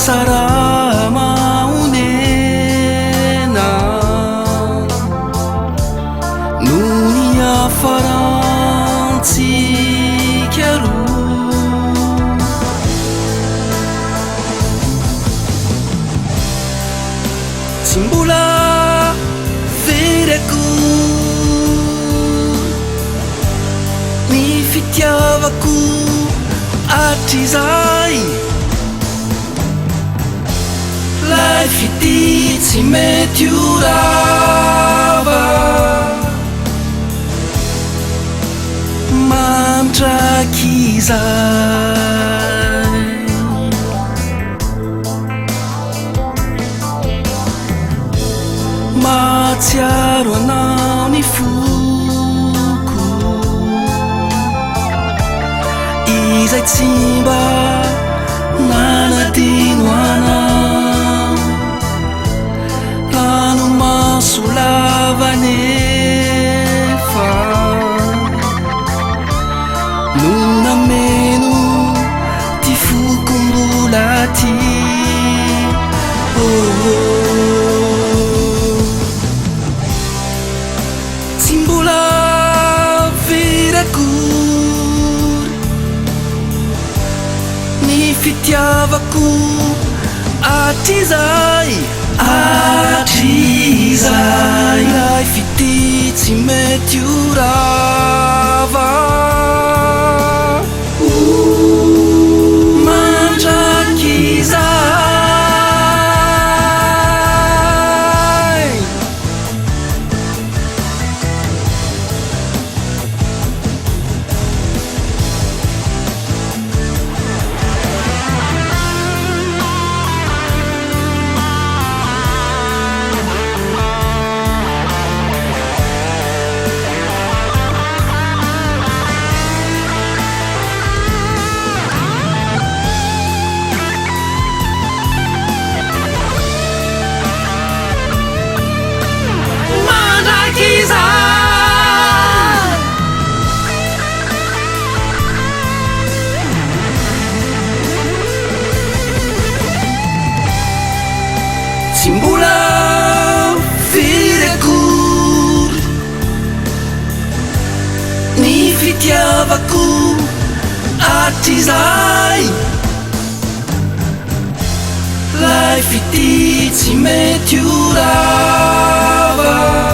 tsara maonena noho ny hafarantsika roa tsy mbola very akory ny fitiavako hatrizay lay fity tsy mety ho rava mandraky izay mahatsiaro anao ny foko izay tsy mba nanadino anao rano maso lava nefa no nameno ty fokom-bola ty tsy mbola very akory ny fitiavako hatrizay lay fity tsy mety ho rava mandraky izay tsy mbola very akory ny fitiavako hatrizay lay fity tsy mety ho rava